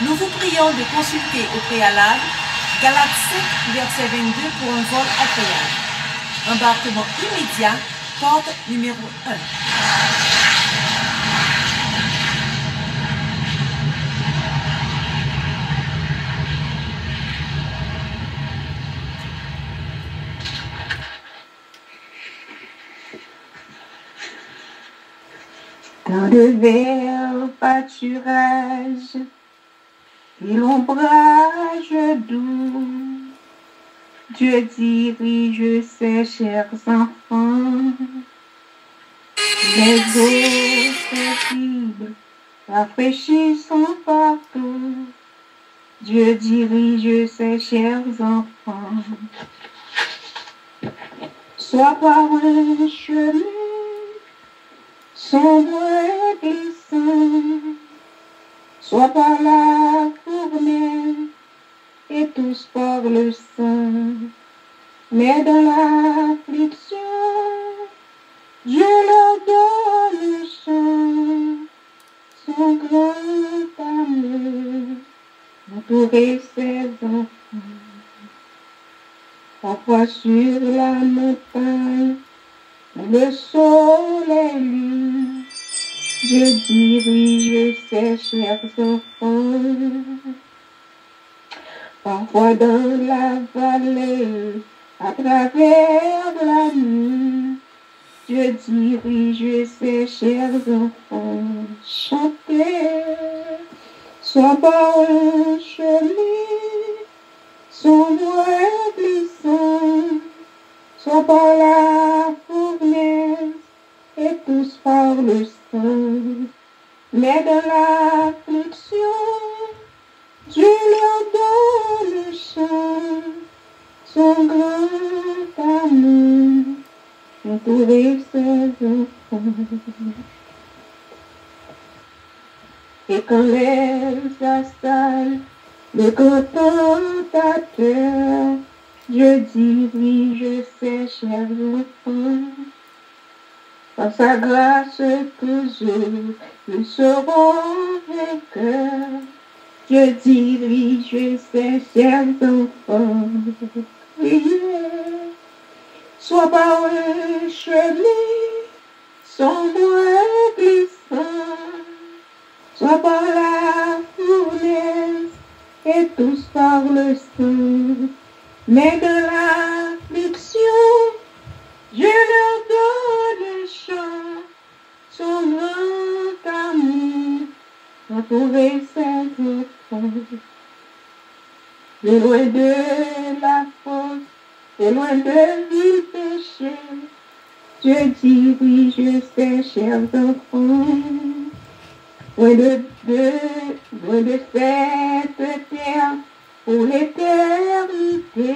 Nous vous prions de consulter au préalable Galates 5, verset 22 pour un vol agréable. Embarquement immédiat, porte numéro 1. Dans de verts pâturages et l'ombrage doux, Dieu dirige ses chers enfants. Les eaux paisibles rafraîchissant partout, Dieu dirige ses chers enfants. Soit par un chemin sombre et glissant, soit par la fournaise et tous par le sang. Mais dans l'affliction, Dieu leur donne chant, son grand amour entourer ses enfants. Parfois sur la montagne, le soleil luit, Dieu dirige ses chers enfants. Parfois dans la vallée, à travers la nuit, Dieu dirige ses chers enfants. Chantez, soit par un chemin sombre et glissant, soit par la fournaise et tous par le sang. Mais dans l'affliction, Dieu leur donne chant, son grand amour entourer ses enfants. Et quand les assailles le grand tentateur, Dieu dirige ses chers enfants. Par sa grâce toujours, ils seront vainqueurs. Dieu dirige ses chers enfants. Priez, soit par un chemin sombre et glissant, soit par la fournaise et tous par le sang. Mais dans l'affliction, Dieu leur donne chant, son grand amour entourer ses enfants. Et loin de la fosse, et loin de vil péché, Dieu dirige ses chers enfants. Loin de cette terre, pour l'éternité,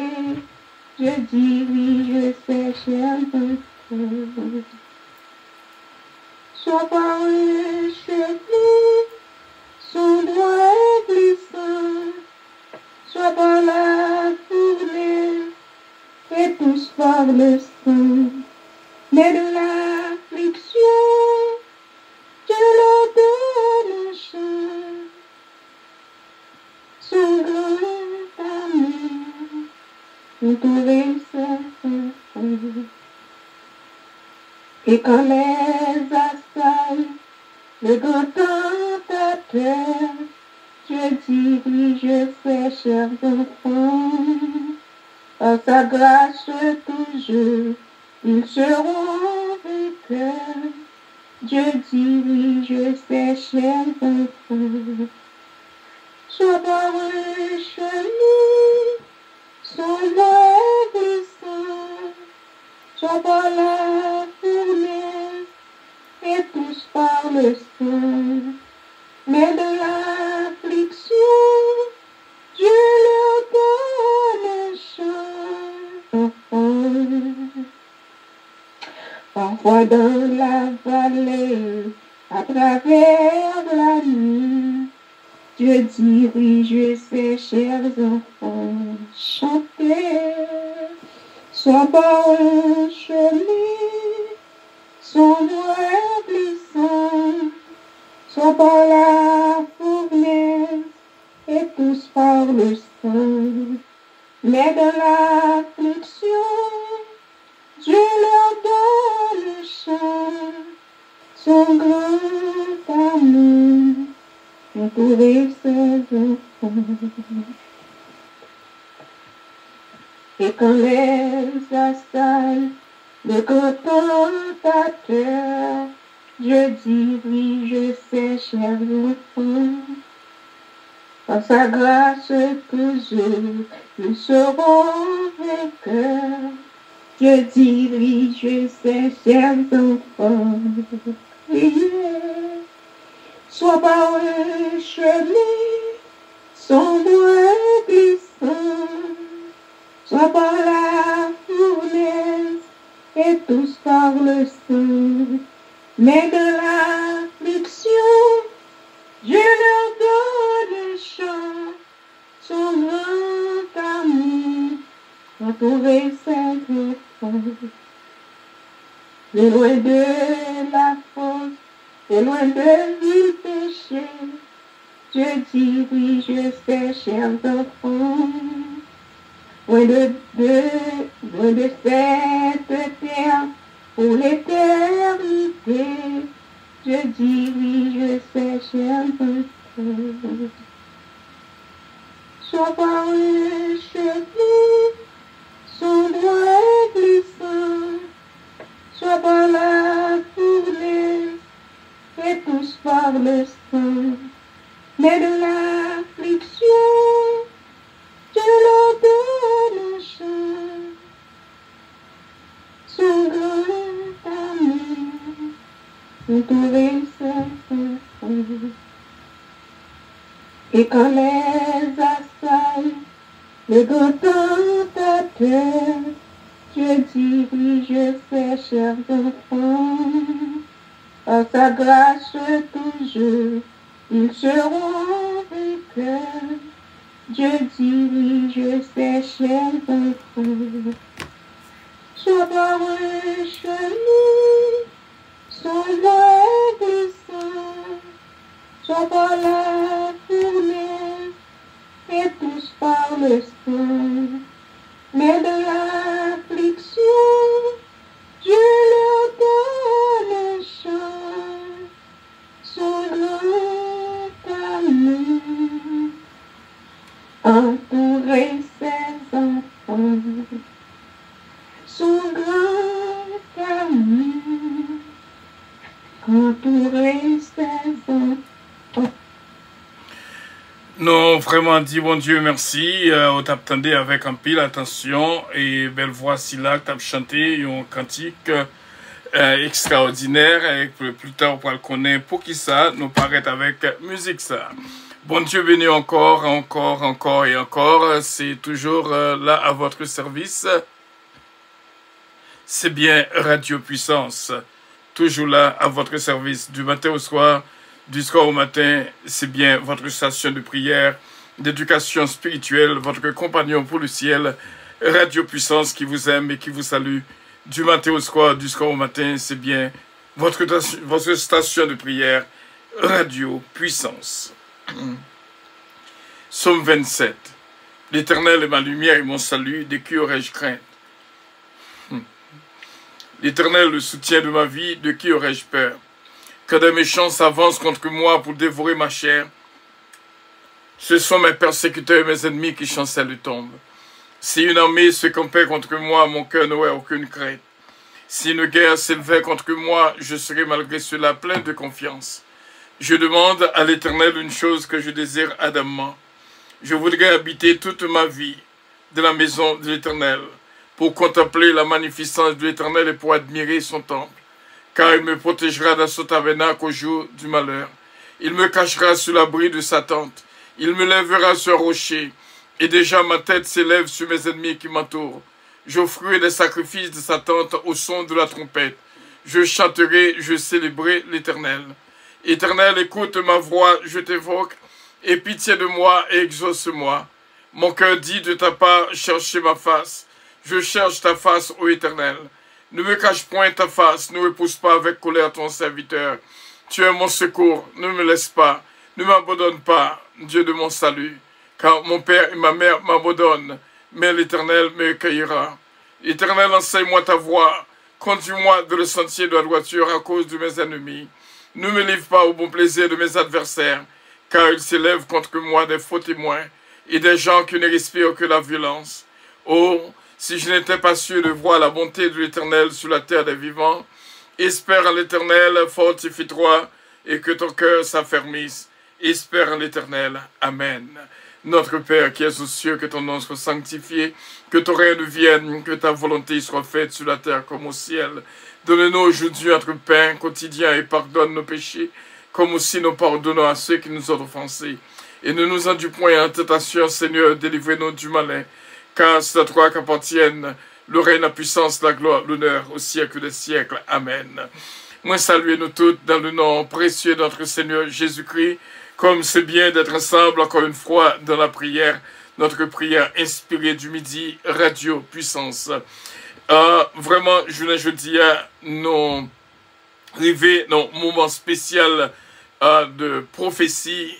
Dieu dirige ses chers enfants. Soit par un chemin sombre et glissant, soit par la fournaise et tous par le sang. Mais de l'affliction, Dieu leur donne chant, son grand amour entourer ses enfants. Et quand les assailles le grand tentateur, Dieu dirige ses chers enfants. Par sa grâce toujours, ils seront vainqueurs. Dieu dirige ses chers enfants. Soit par un chemin sombre et glissant, soit par la fournaise et tous par le sang. Mais de l'affliction, Dieu leur donne chant, enfants. Parfois dans la vallée, à travers la nuit, Dieu dirige ses chers enfants. Chantez, soit par un chemin sombre et glissant, soit par la fournaise par le sang. Mais dans l'affliction, Dieu leur donne chant. Son grand amour entourer ses enfants. Et quand les assailles le contemplateur, je dirige ses chers enfants. Par sa grâce toujours, ils seront vainqueurs. Je dirige ses chers enfants. Soit par un chemin sombre et glissant, soit par la fournaise et tous par le sang. Mais de l'affliction, Dieu leur donne chant, son grand amour entourer ses enfants. Et loin de la fosse, et loin de du péché, Dieu dirige ses chers enfants. Loin de cette terre, pour l'éternité, je dirige ses chers enfants. Soit par un chemin sombre et glissant, soit par la fournaise et tous par le sang. Mais de l'affliction, Dieu leur donne chant, son grand amour entourer ses enfants. Et quand les assailles le grand tentateur, je dirige ses chers enfants. Par sa grâce toujours, ils seront vainqueurs. Dieu dirige ses chers enfants. Soit par un chemin sombre et glissant, soit par la fournaise et tous par le sang. Mais de l'affliction, Dieu leur donne chant, son grand amour entourer ses enfants. Son grand amour entourer ses enfants. Non, vraiment dit bon Dieu merci. On t'attendait avec un pile attention et belle voix si là, t'as chanté un cantique extraordinaire et plus tard on pourra le connaître pour qui ça nous paraît avec musique ça. Bon Dieu béni encore et encore. C'est toujours là à votre service. C'est bien Radio Puissance. Toujours là à votre service du matin au soir. Du soir au matin, c'est bien votre station de prière, d'éducation spirituelle, votre compagnon pour le ciel, Radio Puissance qui vous aime et qui vous salue. Du matin au soir au matin, c'est bien votre station de prière, Radio Puissance. Psaume 27. L'Éternel est ma lumière et mon salut, de qui aurais-je crainte? L'Éternel est le soutien de ma vie, de qui aurais-je peur? Que des méchants s'avancent contre moi pour dévorer ma chair. Ce sont mes persécuteurs et mes ennemis qui chancellent tombent. Si une armée se campait contre moi, mon cœur n'aurait aucune crainte. Si une guerre s'élevait contre moi, je serais malgré cela plein de confiance. Je demande à l'Éternel une chose que je désire ardemment. Je voudrais habiter toute ma vie de la maison de l'Éternel, pour contempler la magnificence de l'Éternel et pour admirer son temple. Car il me protégera dans son tabernacle au jour du malheur. Il me cachera sous l'abri de sa tente. Il me lèvera sur un rocher. Et déjà ma tête s'élève sur mes ennemis qui m'entourent. J'offrirai des sacrifices de sa tente au son de la trompette. Je chanterai, je célébrerai l'Éternel. Éternel, écoute ma voix, je t'évoque. Aie pitié de moi et exauce-moi. Mon cœur dit de ta part, cherchez ma face. Je cherche ta face, ô Éternel. Ne me cache point ta face, ne repousse pas avec colère ton serviteur. Tu es mon secours, ne me laisse pas, ne m'abandonne pas, Dieu de mon salut. car mon père et ma mère m'abandonnent, mais l'Éternel me cueillera. Éternel, enseigne-moi ta voie, conduis-moi dans le sentier de la droiture à cause de mes ennemis. Ne me livre pas au bon plaisir de mes adversaires, car ils s'élèvent contre moi des faux témoins et des gens qui ne respirent que la violence. Oh, si je n'étais pas sûr de voir la bonté de l'Éternel sur la terre des vivants, espère en l'Éternel, fortifie-toi, et que ton cœur s'affermisse. Espère en l'Éternel. Amen. Notre Père qui es aux cieux, que ton nom soit sanctifié, que ton règne vienne, que ta volonté soit faite sur la terre comme au ciel. Donne-nous aujourd'hui notre pain quotidien et pardonne nos péchés, comme aussi nous pardonnons à ceux qui nous ont offensés. Et ne nous induis point en tentation, Seigneur, délivrez-nous du malin, car c'est à toi qu'appartiennent le règne, la puissance, la gloire, l'honneur au siècle des siècles. Amen. Moi, saluez-nous toutes dans le nom précieux de notre Seigneur Jésus-Christ, comme c'est bien d'être ensemble encore une fois dans la prière, notre prière inspirée du midi, Radio Puissance. Vraiment, je dis, nous arrivons dans un moment spécial de prophétie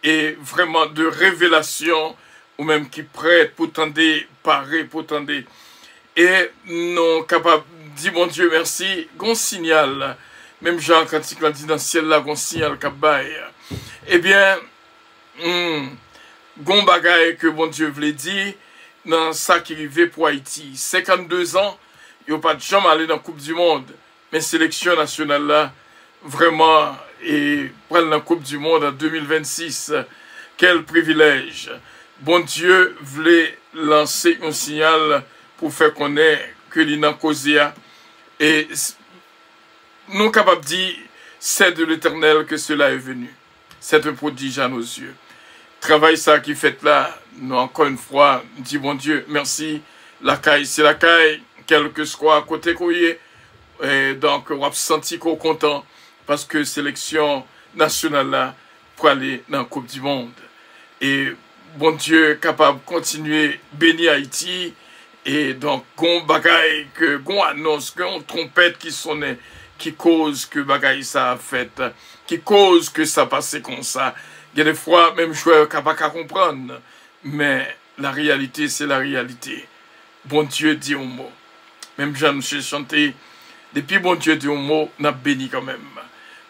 et vraiment de révélation, ou même qui prête pour tendre, paraît pour tendre. Et nous capables de dire, mon Dieu, merci, gon signal, même Jean, quand il a dit dans le ciel, là, gon signal kabaye. Eh bien, gon bagay que bon Dieu voulait dire, dans ça qui arrivait pour Haïti. 52 ans, il n'y a pas de jamais aller dans la Coupe du Monde, mais sélection nationale là, vraiment, et prendre la Coupe du Monde en 2026, quel privilège. Bon Dieu voulait lancer un signal pour faire connaître que l'Inan Kozia, et nous sommes capables de dire, c'est de l'Éternel que cela est venu. C'est un prodige à nos yeux. Travail ça qui fait là, nous encore une fois, dit bon Dieu, merci. La caille, c'est la caille, quel que soit côté courrier. Et donc, on a senti qu'on est content parce que sélection nationale là pour aller dans la Coupe du Monde. Et bon Dieu capable de continuer bénir Haïti. Et donc, gon bagaille, que gon annonce, gon trompette qui sonnait, qui cause que bagaille ça a fait, qui cause que ça passait comme ça. Il y a des fois, même joueur qui n'a pas qu'à comprendre. Mais la réalité, c'est la réalité. Bon Dieu dit un mot. Même Jean j'ai chanté, depuis bon Dieu dit un mot, on a béni quand même.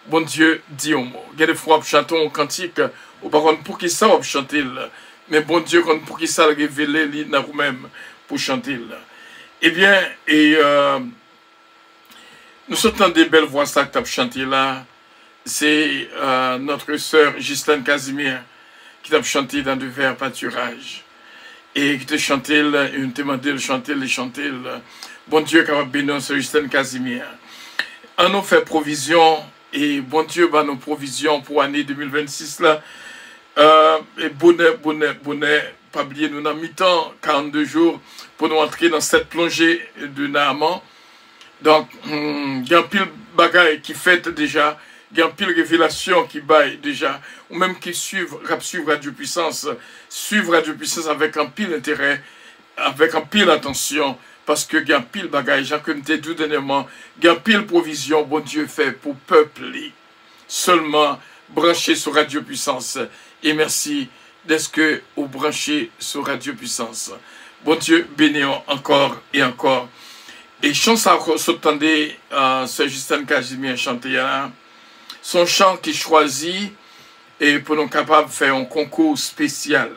Bon Dieu dit un mot. Il y a des fois, on chante un cantique, ou par contre, pour qui ça, on chante, mais bon Dieu, pour qui ça, révélé, nous-mêmes, pour chanter. Eh bien, nous sommes des belles voix ça que tu as chanté là. C'est notre sœur Ghislaine Casimir qui t'a chanté dans du vers pâturage. Et qui t'a chanté, une t'a demandé de chanter, les chanter. Bon Dieu, qui a béni sœur Ghislaine Casimir. On nous fait provision, et bon Dieu, bah, nos provisions pour l'année 2026 là. Et bonnet, pas oublier, nous avons mis temps, 42 jours, pour nous entrer dans cette plongée de Naaman. Donc, il y a un pile bagaille qui fait déjà, il y a un pile révélation qui baille déjà, ou même qui suivent Radio Puissance, suivre Radio Puissance avec un pile intérêt, avec un pile attention, parce que il y a un pile bagaille, j'ai comme dit tout dernièrement, il y a un pile provision, bon Dieu fait pour peuple, seulement branché sur Radio Puissance. Et merci d'être que vous branchez sur Radio Puissance. Bon Dieu, bénissons encore et encore. Et chant ça s'entendait, Sœur Ghislaine Casimir chanter son chant qui choisit et pour nous capables de faire un concours spécial.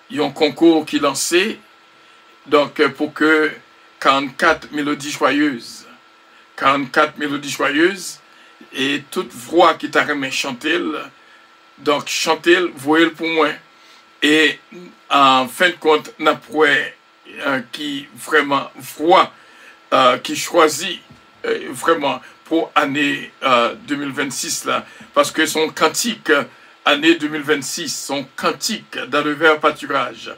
Il y a un concours qui est lancé, donc pour que 44 mélodies joyeuses, et toute voix qui t'a remis chanter, donc chanter, voyez pour moi. Et en fin de compte, n'a qui vraiment voit, qui choisit vraiment pour année 2026 là, parce que son cantique année 2026, son cantique dans le vers pâturage,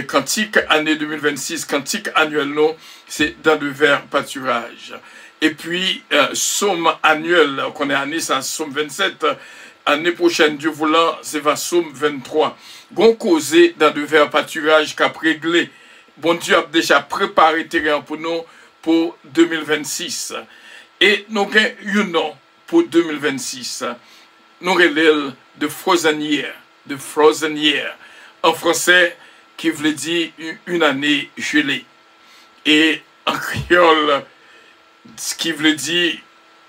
cantique année 2026, cantique annuel non, c'est dans le vers pâturage. Et puis somme annuel, qu'on est année, c'est somme 27. Année prochaine, Dieu voulant, c'est va somme 23. Gon causé dans le vers pâturage qu'a réglé. Bon Dieu a déjà préparé terrain pour nous pour 2026. Et nous avons un nom pour 2026. Nous relèvons de Frosanière. de Frozen Year. En français, qui veut dire une année gelée. Et en créole, ce qui veut dire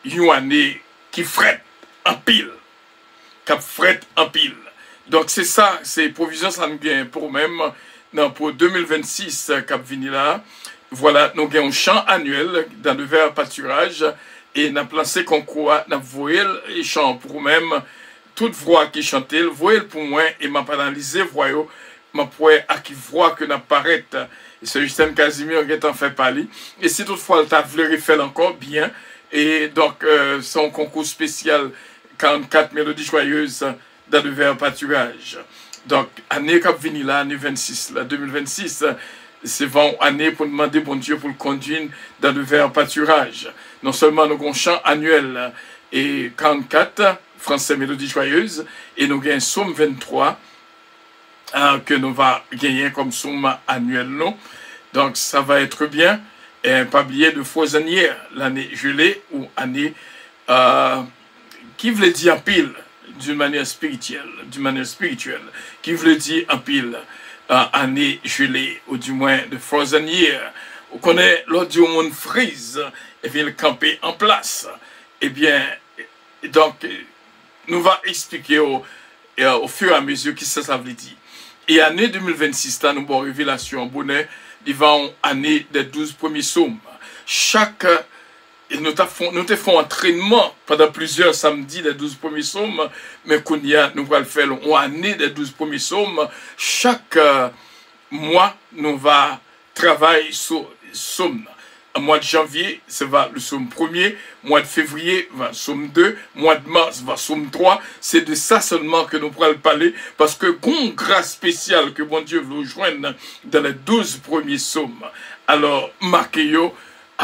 une année qui frette en pile. Qui frette en pile. Donc c'est ça, c'est provision sanguine pour même pour 2026 cap vini là. Voilà, nous avons un chant annuel dans le vers pâturage et nous avons placé concours, nous avons voyé les chants pour même toute voix qui chantait, voyez pour moi et m'a analysé voyez m'a point à qui voix que n'apparaît et c'est Justin Casimir qui en fait parler et si toutefois le t'a voulu refaire encore bien et donc c'est un concours spécial 44 mélodies joyeuses dans le vers pâturage. Donc année cap vini là, année 26 là, 2026 c'est une année pour demander bon Dieu pour le conduire dans le vers pâturage. Non seulement nous avons un chant annuel et 44 français mélodie joyeuse et nous avons un psaume 23 que nous va gagner comme psaume annuel. Non? Donc ça va être bien. Et pas oublier de Frozen Year, l'année gelée ou année qui veut dire en pile d'une manière spirituelle, qui veut dire en pile année gelée ou du moins de Frozen Year. On connaît lors du monde freeze et vient le camper en place. Eh bien, donc nous va expliquer au fur et à mesure qui ça veut dire. Et année 2026, là, nous avons révélation bonnet devant année des 12 premiers psaumes. Chaque nous te fait entraînement pendant plusieurs samedis des 12 premiers psaumes, mais qu'on y a, nous allons faire une année des 12 premiers psaumes. Chaque mois, nous va travailler sur psaume. Au mois de janvier, ça va le psaume 1er, mois de février, va psaume 2, mois de mars, va psaume 3. C'est de ça seulement que nous pourrons parler, parce que une grâce spéciale que bon Dieu veut nous joindre dans les 12 premiers psaumes. Alors, marquez-vous.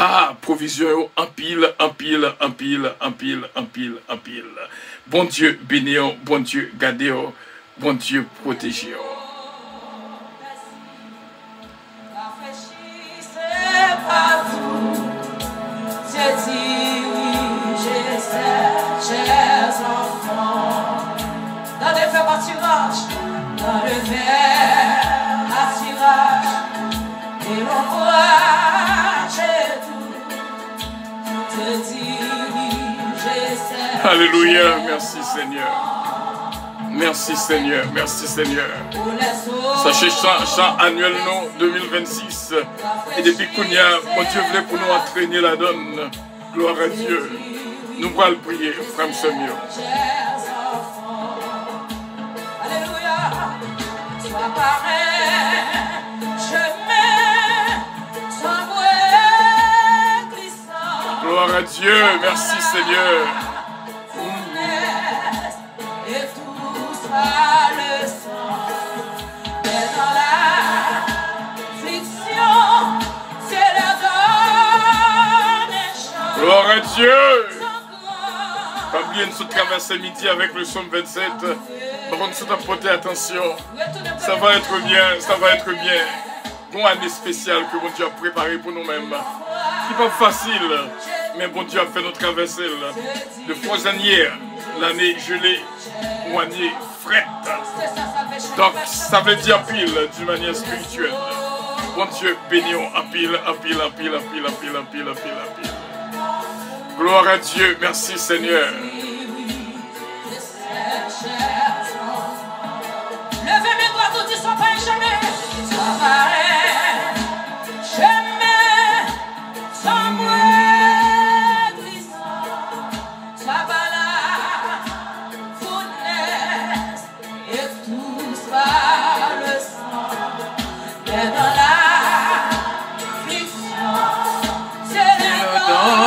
Ah, provision en pile, en pile, en pile, en pile, en pile, en pile. Bon Dieu bénissez, bon Dieu gardez, bon Dieu protégez. Chers enfants, dans le verre pâturage, dans le verre pâturage, et l'encourage et tout te dirige. Alléluia, merci Seigneur. Merci Seigneur, merci Seigneur. Sachez chant annuel non 2026. Et depuis qu'on y a, mon Dieu voulait pour nous entraîner la donne. Gloire à Dieu. Nous allons prier, frère Samuel. Alléluia. Sois pareil, chemin, sans bruit glissant. Gloire à Dieu, merci Seigneur. Et tout sera le sang. Mais dans l'affliction, c'est la donne et chant. Gloire à Dieu. Pas oublier de se traverser midi avec le psaume 27. Par contre, nous porter attention. Ça va être bien, ça va être bien. Bon année spéciale que bon Dieu a préparé pour nous-mêmes. Qui n'est pas facile, mais bon Dieu a fait notre traversée de Frozen Year, l'année gelée ou année frette. Donc, ça veut dire pile d'une manière spirituelle. Bon Dieu, bénissons en pile, en pile, en pile, en pile, en pile, en pile, en pile, en pile. Gloire à Dieu, merci Seigneur. Levez mes doigts, tout dit, sois pas un chemin. Sois pareil, chemin, sans bruit glissant. Sois pas là, fournaise, et tout sera le sang. Mais dans l'affliction, c'est le temps.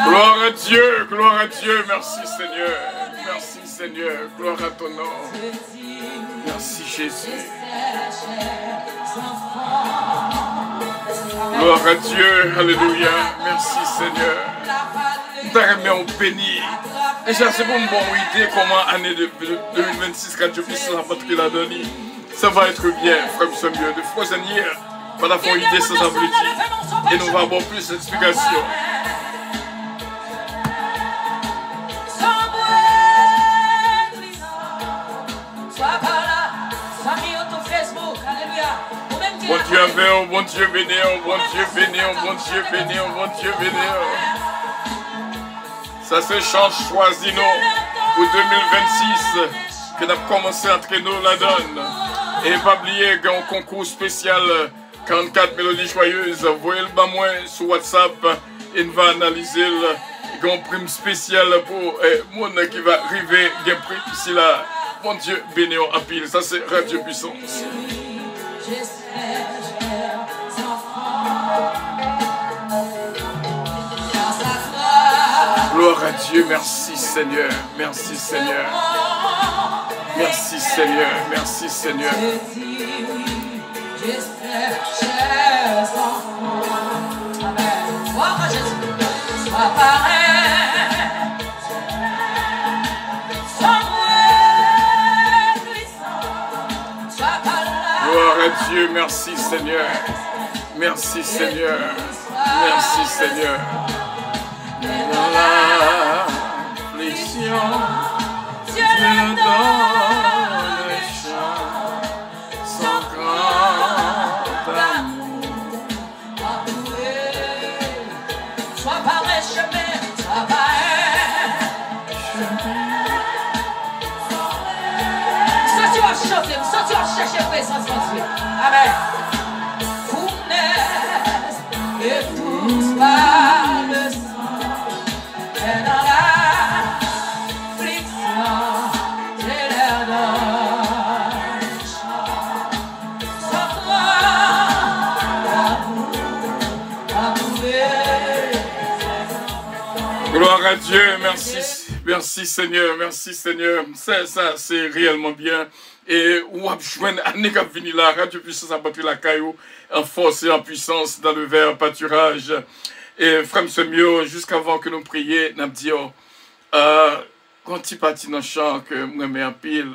Gloire à Dieu, merci Seigneur, gloire à ton nom. Merci Jésus. Gloire à Dieu, alléluia, merci Seigneur. T'as on béni. Et ça c'est pour une bonne idée comment année 2026 quand Dieu puisse la patrie la donner. Ça va être bien, frère, c'est mieux. De Frozenir, par la foi idée sans abruti. Et nous allons avoir plus d'explications. Bon Dieu amen, bon Dieu béni, bon Dieu béni, bon Dieu béni, bon Dieu béni. Ça c'est chant choisi nous pour 2026 que nous avons commencé à entraîner la donne. Et pas oublier qu'il y a un concours spécial 44 mélodies joyeuses. Voyez-le bas moi sur WhatsApp et nous va analyser il y a un prime spécial pour le monde qui va arriver. Il y a un prix ici là. Bon Dieu béni en pile. Ça c'est Radio Puissance. Gloire à Dieu, merci Seigneur, merci Seigneur, merci Seigneur, merci Seigneur. Gloire à Dieu, merci Seigneur, merci Seigneur, merci Seigneur. Dans l'affliction, Dieu donne le chant, son grand amour. Soit par les chemins, soit par les chemins. Ça tu vas chanter, ça tu vas chercher présence de Dieu. Amen. Fournaise et tous par le sang. Et dans l'affliction, j'ai l'air d'un chant. Sans toi, gloire à Dieu, merci, merci Seigneur, merci Seigneur. Ça c'est réellement bien. Et où a besoin d'année qui a fini là, Radio Puissance a battu la caillou en force et en puissance dans le vert pâturage. Et frère Semio, jusqu'avant que nous prions, nous avons dit, quand tu partis dans le chant que moi mets en pile,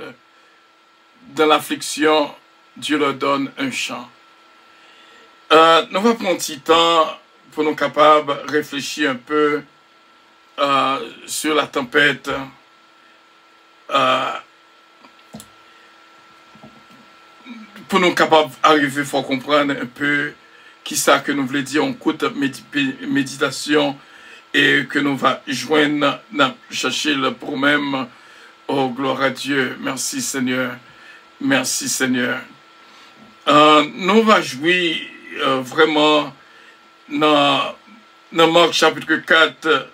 dans l'affliction, Dieu leur donne un chant. Nous allons prendre un petit temps pour nous capables de réfléchir un peu sur la tempête. Pour nous capables d'arriver, il faut comprendre un peu qui ça que nous voulons dire en courte méditation et que nous va joindre, chercher le problème. Oh, gloire à Dieu. Merci Seigneur. Merci Seigneur. Nous va jouer vraiment dans Marc chapitre 4.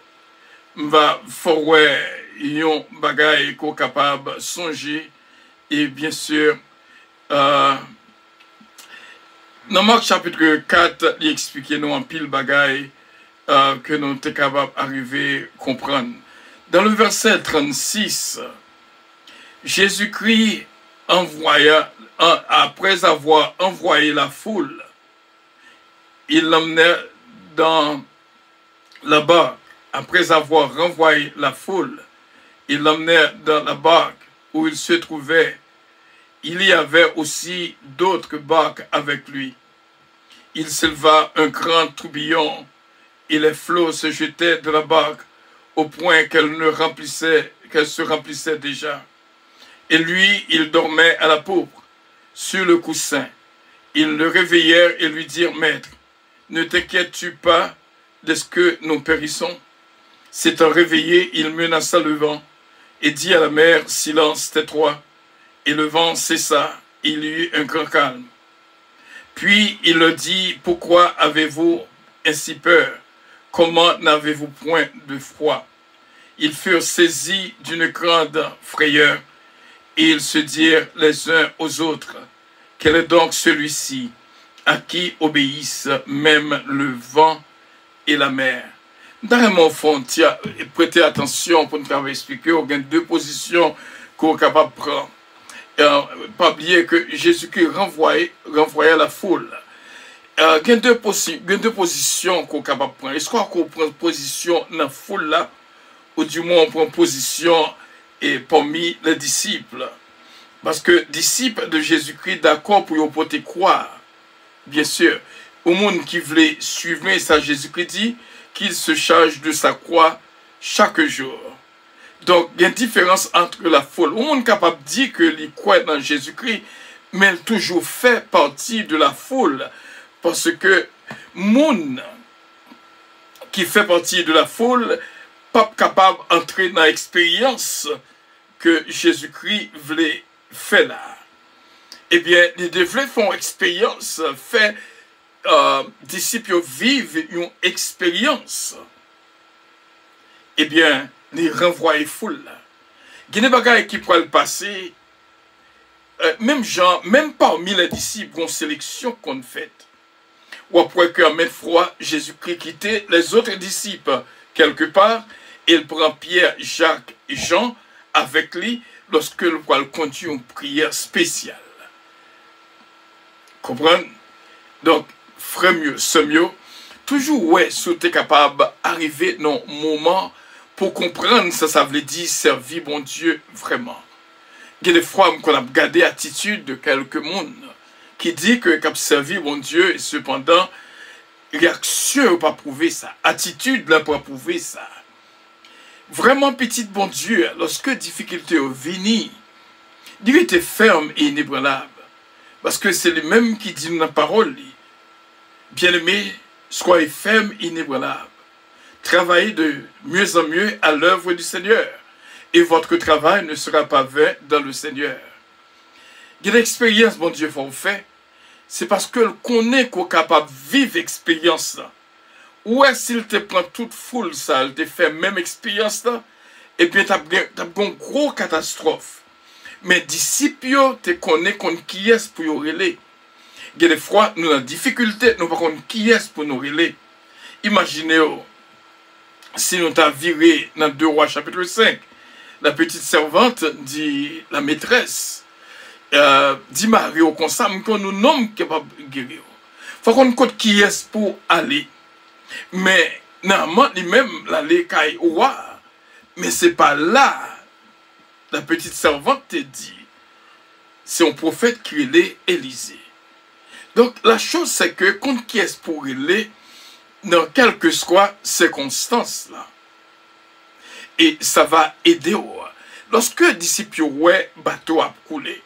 Va forwer yon bagay qu'on capable songer et bien sûr dans Marc chapitre 4, il explique nous en pile bagaille que nous sommes capables d'arriver à comprendre. Dans le verset 36, Jésus-Christ après avoir envoyé la foule, il l'emmenait dans la barque. Après avoir renvoyé la foule, il l'emmenait dans la barque où il se trouvait. Il y avait aussi d'autres barques avec lui. Il s'éleva un grand tourbillon et les flots se jetaient de la barque au point qu'elle se remplissait déjà. Et lui, il dormait à la poupe, sur le coussin. Ils le réveillèrent et lui dirent, « Maître, ne t'inquiètes-tu pas de ce que nous périssons ?» S'étant réveillé, il menaça le vent et dit à la mer, « Silence, tais-toi !» Et le vent cessa, il y eut un grand calme. Puis il leur dit, « Pourquoi avez-vous ainsi peur? Comment n'avez-vous point de froid? » Ils furent saisis d'une grande frayeur, et ils se dirent les uns aux autres, « Quel est donc celui-ci à qui obéissent même le vent et la mer? » Dans mon fond, prêtez attention pour nous faire expliquer, il y a deux positions qu'on est capable de prendre. Pas oublier que Jésus-Christ renvoyait la foule. Il y a deux positions qu'on est capable de prendre. Est-ce qu'on prend position dans la foule là, ou du moins on prend position parmi les disciples? Parce que disciples de Jésus-Christ, d'accord pour y porter croire, bien sûr, au monde qui voulait suivre ça, Jésus-Christ dit qu'il se charge de sa croix chaque jour. Donc, il y a une différence entre la foule. Le monde est capable de dire qu'il croit dans Jésus-Christ, mais elle toujours fait partie de la foule. Parce que le monde qui fait partie de la foule, pas capable d'entrer dans l'expérience que Jésus-Christ voulait faire là. Eh bien, les développés font expérience, fait disciples vivent une expérience. Eh bien, les renvoient foule. Il y a des bagages qui pourraient le passer, même parmi les disciples, une sélection qu'on fait. Ou après qu'un maître froid, Jésus-Christ quittait les autres disciples quelque part, et il prend Pierre, Jacques et Jean avec lui lorsque le poil continue une prière spéciale. Comprenez? Donc, frère mieux, ce mieux, toujours, ouais, si tu es capable d'arriver dans un moment pour comprendre ça veut dire servir bon Dieu vraiment. Il y a des fois qu'on a regardé l'attitude de quelques monde qui dit que cap servir bon Dieu et cependant, réaction n'a pas prouvé ça, attitude n'a pas prouvé ça. Vraiment petit bon Dieu, lorsque difficulté vient, Dieu était ferme et inébranlable. Parce que c'est le même qui dit dans la parole. Bien-aimé, soyez ferme et inébranlable. Travaillez de mieux en mieux à l'œuvre du Seigneur. Et votre travail ne sera pas vain dans le Seigneur. Il y a l'expérience, bon Dieu, qu'on fait. C'est parce que qu'on est capable de vivre l'expérience là. Ou est-ce qu'il te prend toute foule ça, il te fait même expérience là, et bien tu as une grosse catastrophe. Mais disciples, tu connais qui est pour y relayer. Il y a des fois, nous avons des difficultés, nous ne savons pas qui est pour nous relayer. Imaginez, si nous t'avons viré dans 2 Rois chapitre 5, la petite servante dit la maîtresse, dit Marie au consam qu'on nous nomme capable de guérir. Il faut qu'on compte qui est pour aller. Mais normalement, lui-même, l'aller caille roi. Mais c'est pas là. La petite servante te dit, c'est un prophète qui est Élisée. Donc la chose c'est que quand qui est pour aller dans quelle que soit circonstance là. Et ça va aider. Lorsque les disciples ouais bateau a coulé,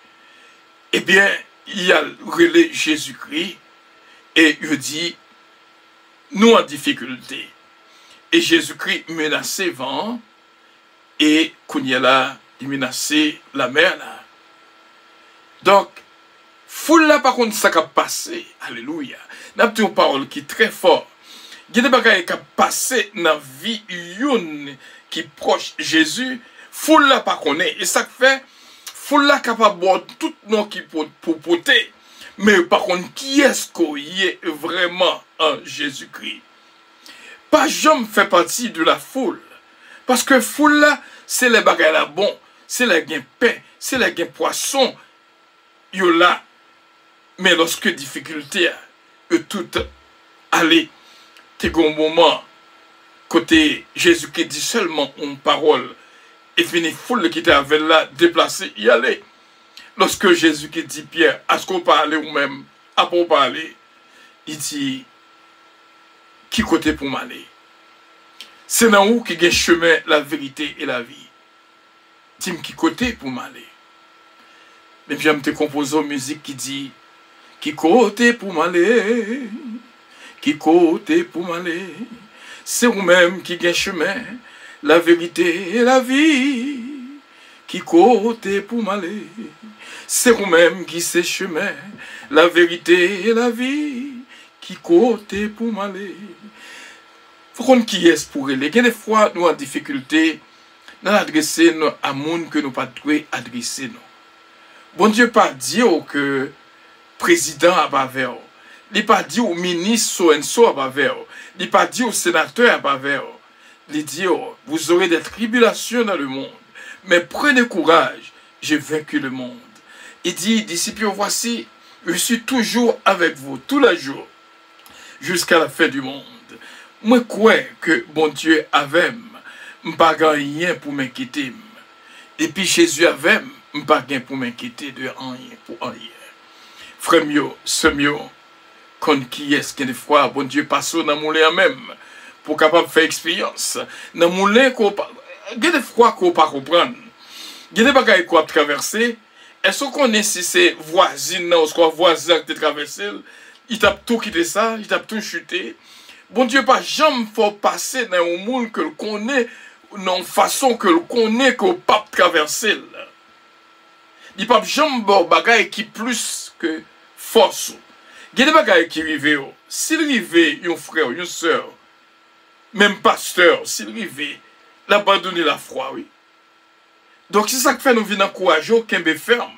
eh bien il y a relais Jésus-Christ et il dit nous en difficulté. Et Jésus-Christ menaçait vent et Kounyala il menaçait la mer là. Donc foule là par contre ça qui a passé, alléluia. N'a une parole qui est très forte. Il y a des bagages qui a passé dans la vie youn qui proche Jésus, foule là par contre et ça fait foule là capable boire tout nom qui pour porter. Mais par contre qui est-ce qu'il est vraiment en Jésus-Christ? Pas jamais fait partie de la foule. Parce que foule là, c'est les bagages là bon, c'est les gains pain, c'est les gains poisson. Yo là. Mais lorsque difficulté tout aller, t'es un moment côté Jésus qui dit seulement une parole et fini foule qui était avec là déplacé y aller. Lorsque Jésus qui dit Pierre, est-ce qu'on parle ou même à pour parler, il dit qui côté pour m'aller. C'est dans où qui gagne chemin la vérité et la vie. Dis-moi qui côté pour m'aller. Mais j'aime te composer une musique qui dit qui côté pour m'aller, qui côté pour m'aller. C'est vous-même qui gagne chemin la vérité et la vie. Qui côté pour m'aller. C'est vous-même qui sait chemin la vérité et la vie. Qui côté pour m'aller. Faut qu'on qui est pour aller. Il y a des fois nous en difficulté dans l'adresser à monde que nous pas trouvé adresser nous. Bon Dieu pas dit que président à Baver. Il pas dit au ministre so à Baver. Il pas dit au sénateur à Baver. Il dit vous aurez des tribulations dans le monde, mais prenez courage, j'ai vaincu le monde. Il dit disciples voici, je suis toujours avec vous tous les jours jusqu'à la fin du monde. Moi crois que bon Dieu avait pas rien pour m'inquiéter. Et puis Jésus avait pas gain pour m'inquiéter de rien pour rien. Frère mio, sœur mio, kon qui est-ce que des fois, bon Dieu passe dans mon lait même pour capable faire expérience. Dans mon lait qu'on il y a des fois qu'on pas comprendre. Il y a des bagages qu'on a traversé. Est-ce qu'on est si c'est voisine ou soit voisin qui traversé, il t'a tout quitté ça, il t'a tout chuté. Bon Dieu pas jamais faut passer dans un monde que le connaît, dans façon que le connaît qu'on pas traverser. Il pas jamais bon bagaille qui plus que force. Il y a des bagailles qui arrivent. S'il arrive un frère, une soeur, même pasteur, s'il arrive, l'abandonner la foi, oui. Donc c'est ça qui fait nous venir encourager qu'un ferme.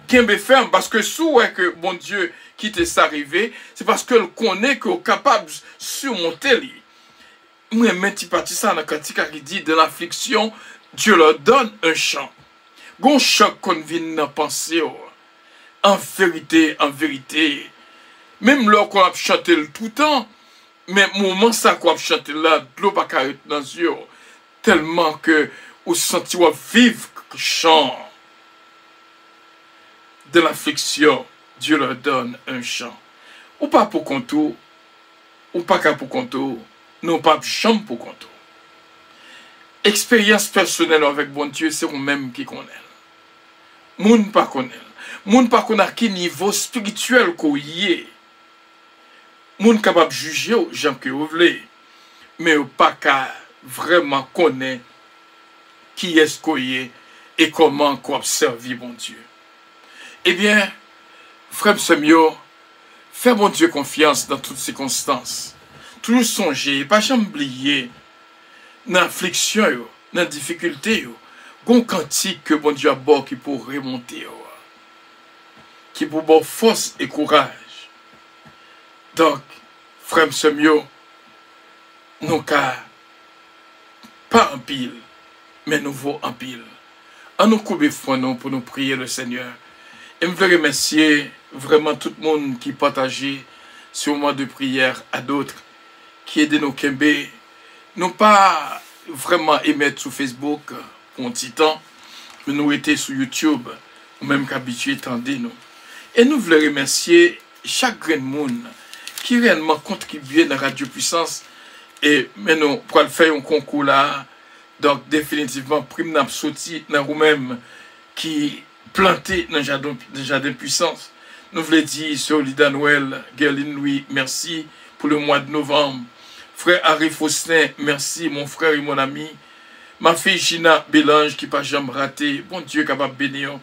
Qu'un ferme, parce que sous que bon Dieu quitte ça arriver, c'est parce que le connaît qu'on est capable de surmonter lui. Moi, même petit parti ça dans le cantique qui dit de l'affliction, Dieu leur donne un chant. Gon choc qu'on vient dans penser. En vérité, même là qu'on a chanté tout le temps, mais moment ça qu'on a chanté là, de l'eau pas carré dans les yeux, tellement que vous sentez vivre chant de l'affliction, Dieu leur donne un chant. Ou pas pour contour, ou pas qu'à pour contour, non pas chambre pour contour. Expérience personnelle avec bon Dieu, c'est vous-même qui connaît. Moun pas connaît. Moun pas connaît à quel niveau spirituel qu'on y est. Moun capable de juger aux gens que vous voulez, mais pas qu'à vraiment connaître qui est-ce qu'on y est et comment qu'on observe bon Dieu. Eh bien, frère Semio, fais bon Dieu confiance dans toutes circonstances. Toujours songer, pas jamais oublier, dans l'affliction, dans la difficulté, gon cantique que bon Dieu a bon qui pour remonter, qui pour bon force et courage. Donc, frère Semio, nous cas pas en pile, mais nous vaut en pile. En nous couper foi pour nous prier le Seigneur. Et je veux remercier vraiment tout le monde qui partageait ce moment de prière à d'autres, qui aident nos Kembe, non pas vraiment émettre sur Facebook pour un petit temps, mais nous étions sur YouTube, ou même qu'habitués, tendez-nous. Et nous voulons remercier chaque grand monde qui réellement contribue dans Radio Puissance. Et maintenant, pour faire un concours là, donc définitivement, prime n'a sorti dans nous-mêmes qui planté dans le jardin Puissance. Nous voulons dire, Sœur Lida Noël, Gerline Louis, merci pour le mois de novembre. Frère Harry Faustin, merci, mon frère et mon ami. Ma fille Gina Bélange, qui n'a pas jamais raté, bon Dieu capable de bénir.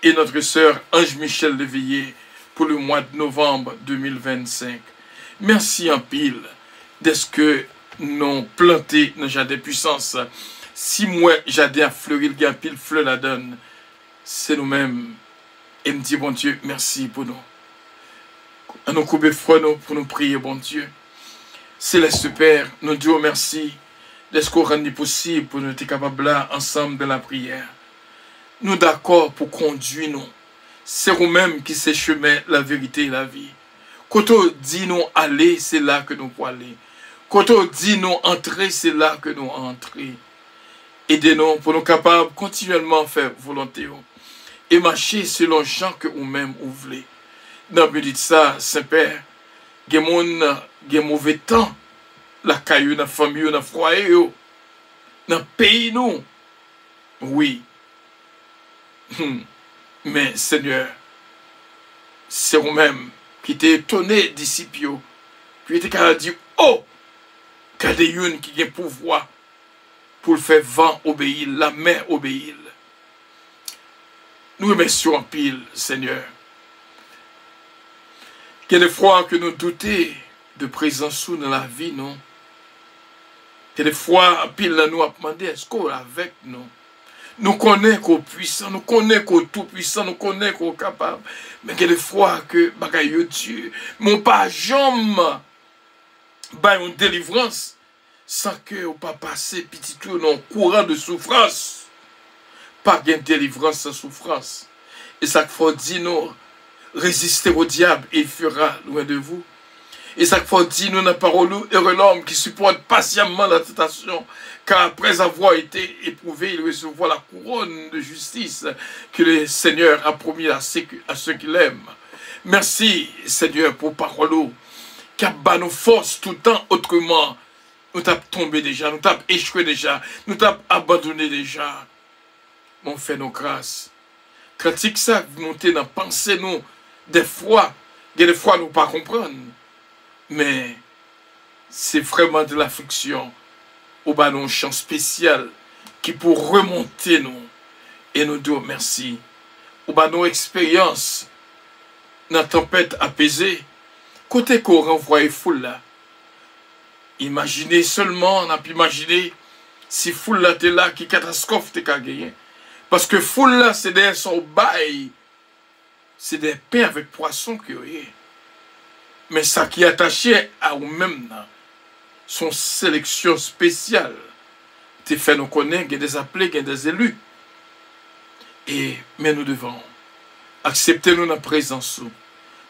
Et notre sœur Ange Michel Leveillé, pour le mois de novembre 2025. Merci en pile d'être que nous planté dans le jardin Puissance. 6 mois, jardin a fleuri, il y a pile fleur la donne. C'est nous-mêmes. Et me dit, bon Dieu, merci pour nous. À nous couper froid pour nous prier, bon Dieu. Céleste Père, nous disons merci de ce qu'on rend possible pour nous être capables là, ensemble de la prière. Nous d'accord pour conduire nous. C'est vous-même qui c'est chemin, la vérité et la vie. Quand on dit nous aller, c'est là que nous pouvons aller. Quand on dit nous entrer, c'est là que nous entrer. Aidez-nous pour nous capables continuellement faire volonté. Et marcher selon les gens que vous-même vous voulez. Dans le dit ça, Saint-Père, il y a mauvais temps, la caillou, dans la famille, dans le foyer, dans le pays, nous. Oui. Mais Seigneur, c'est vous-même qui t'es étonné disciples, qui t'es capable de dire, oh, qu'il y a une qui a pouvoir pour le faire vent obéir, la mer obéir. Nous remercions en pile, Seigneur. Qu'il y a des fois que nous doutons de présence dans la vie, non? Qu'il y a des fois, en pile, nous avons demandé, est-ce qu'on est avec nous? Nous connaissons qu'on est puissant, nous connaissons qu'on est tout puissant, nous connaissons qu'on est capable. Mais il y a des fois que, bagaille Dieu, mon pas jamais, une délivrance, sans que on pas passer petit tout dans courant de souffrance. Pas de délivrance sans souffrance. Et ça faut dire nous, résister au diable et il fera loin de vous. Et chaque fois, dit nous dans la parole, heureux l'homme qui supporte patiemment la tentation, car après avoir été éprouvé, il recevra la couronne de justice que le Seigneur a promis à ceux qui l'aiment. Merci, Seigneur, pour parole qui a battu nos forces tout le temps autrement. Nous t'avons tombé déjà, nous t'avons échoué déjà, nous t'avons abandonné déjà. On fait nos grâces. Quand ça monte dans pensée, nous, des fois nous ne pas comprendre. Mais c'est vraiment de l'affliction. Au bas d'un chant spécial qui pour remonter nous et nous dire merci. Au bas nos expériences, dans la tempête apaisée, côté qu'on renvoie les foules là. Imaginez seulement, on a pu imaginer si foule là t'es là, qui catastrophe t'es qu'à gagner. Parce que foule là, c'est des son bail, c'est des pains avec poisson que vous voyez. Mais ça qui est attaché à vous-même, son sélection spéciale. T'es fait nous connaître, il y a des appelés, il y a des élus. Mais nous devons accepter notre présence.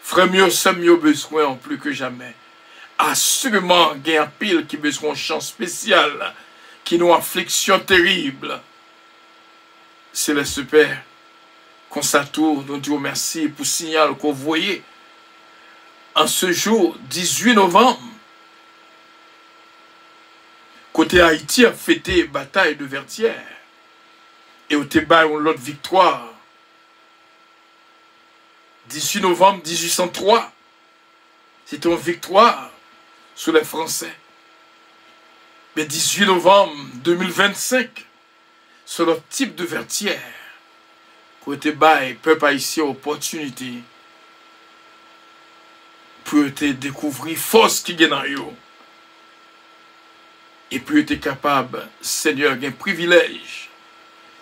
Frère mieux, sommes mieux besoin en plus que jamais. Assurément, il y a un pile qui a besoin de chance spécial, qui nous affliction terrible. Céleste Père, qu'on s'attourne, nous disons merci pour le signal qu'on voyait. En ce jour, 18 novembre, côté Haïti a fêté bataille de Vertières. Et au Téba, on l'autre victoire. 18 novembre 1803, c'était une victoire sur les Français. Mais 18 novembre 2025, sur le type de Vertières, côté Bail, peuple haïtien, opportunité pour te découvrir force qui est dans eux. Et puis être capable, Seigneur, un privilège.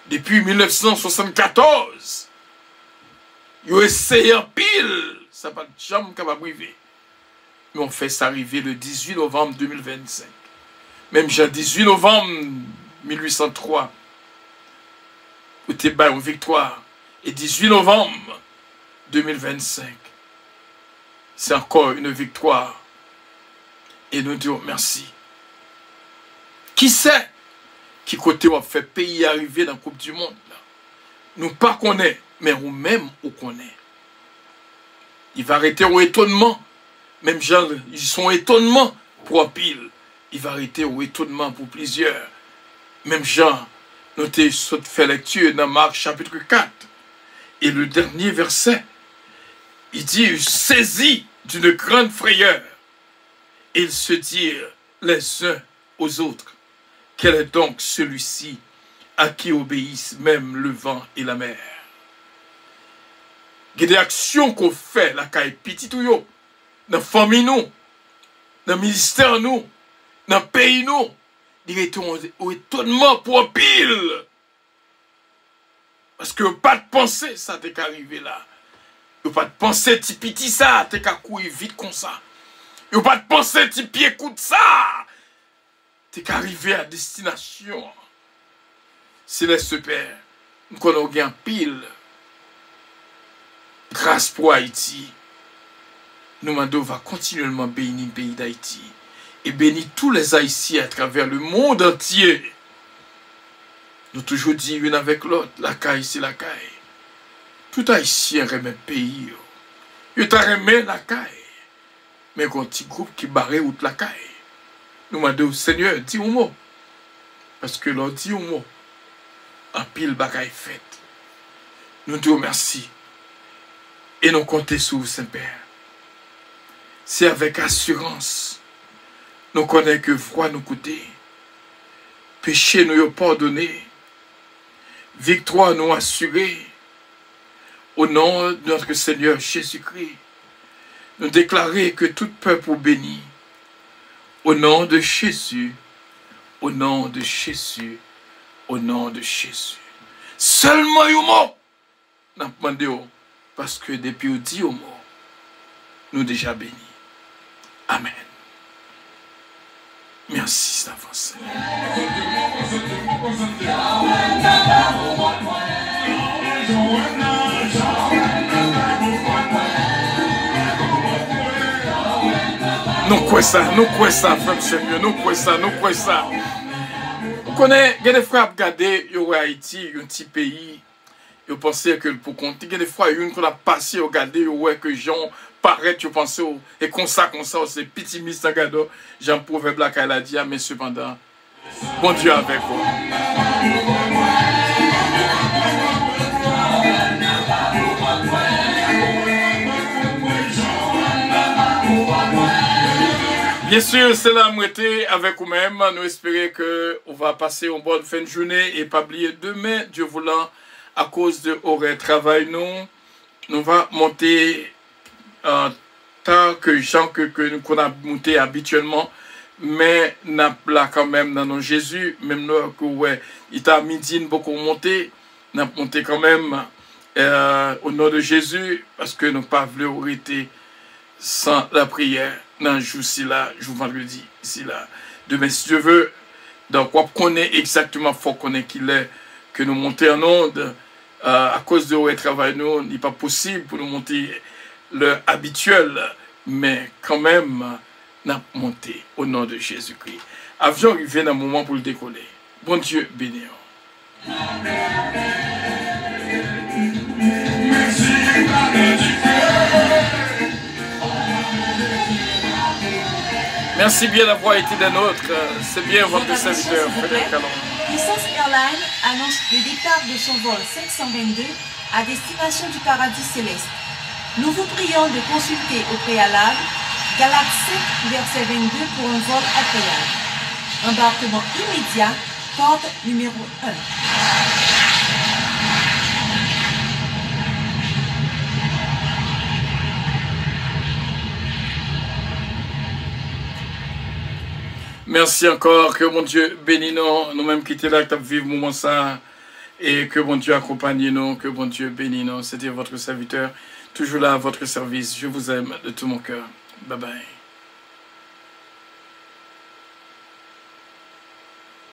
Depuis 1974, ils ont essayé en pile, ça n'a pas de jambe capable de arriver. Mais on fait ça arriver le 18 novembre 2025. Même le 18 novembre 1803, où tu es une victoire. Et 18 novembre 2025, c'est encore une victoire. Et nous disons merci. Qui sait qui côté on fait pays arriver dans la Coupe du Monde là? Nous pas connaît, mais nous même on connaît. Il va arrêter au étonnement. Même gens, ils sont étonnement pour un pile. Il va arrêter au étonnement pour plusieurs. Même gens, notez cette fait lecture dans Marc chapitre 4. Et le dernier verset, il dit, saisi d'une grande frayeur, ils se dirent les uns aux autres, quel est donc celui-ci à qui obéissent même le vent et la mer? Il y a des actions qu'on fait, la caille petit ou yo, dans la famille nous, dans le ministère nous, dans le pays nous, il y a un étonnement pour un pile. Parce que pas de pensée, ça t'est arrivé là. Il n'y a pas de pensée, ti petit ça, t'es qu'à courir vite comme ça. Il n'y a pas de pensée, ti pied coup de ça. T'es qu'à arriver à destination. Céleste Père, nous connaissons un pile. Grâce pour Haïti, nous demandons va continuellement bénir le pays d'Haïti et bénir tous les Haïtiens à travers le monde entier. Nous toujours dit une avec l'autre, la caille c'est la caille. Tout Haïtien remet le pays. Il t'a remis la caille. Mais quand un petit groupe qui barre out la caille. Nous demandons au Seigneur, dis un mot. Parce que l'on dit un mot. En pile bagaille faite. Nous disons merci. Et nous comptons sur vous, Saint-Père. C'est avec assurance. Nous connaissons que froid nous coûter. Péché nous pardonné. Victoire nous assurée. Au nom de notre Seigneur Jésus-Christ. Nous déclarer que tout peuple est béni. Au nom de Jésus. Au nom de Jésus. Au nom de Jésus. Seulement un mot. Nous demandons. Parce que depuis au 10 mots, nous déjà bénis. Amen. Merci d'avance. Nous croyons ça, frère Seigneur, nous croyons ça, nous croyons ça. Vous connaissez, il y a des frères qui regardent, il y a Haïti, un petit pays, ils pensent que pour compter, il y a des fois, qu'on a passé, regarder, ouais, que Jean paraît, tu penses, et comme ça, c'est petit mis en gado, Jean Proverbe là, qu'elle a dit, mais cependant, bon Dieu avec vous. Bien sûr, c'est la moitié avec vous-même. Nous espérons qu'on va passer une bonne fin de journée et pas oublier demain, Dieu voulant, à cause de horaire travail, nous va monter tant que gens qu'on a monté habituellement, mais là quand même dans nos Jésus, même là que ouais, il t'a midi beaucoup monté, n'a monté quand même au nom de Jésus, parce que nous pas voulu arrêter sans la prière. Dans le jour-ci là, jour vendredi, ici là. Demain, si Dieu veut, donc on connaît exactement, faut connaître qu'il est, que nous monter en onde, à cause de notre travail, nous, il n'est pas possible pour nous monter le habituel, mais quand même, nous monter au nom de Jésus-Christ. Avion arrivé dans un moment pour le décoller. Bon Dieu, béni. Merci bien d'avoir été des nôtres. C'est bien votre serviteur, Frédéric Calon. Puissance Airlines annonce le départ de son vol 522 à destination du paradis céleste. Nous vous prions de consulter au préalable Galates 5, verset 22 pour un vol agréable. Embarquement immédiat, porte numéro 1. Merci encore, que mon Dieu bénisse nous, nous-mêmes qui étions là, qui avons vécu moment ça, et que mon Dieu accompagne nous, que mon Dieu bénisse nous. C'était votre serviteur, toujours là à votre service. Je vous aime de tout mon cœur. Bye bye.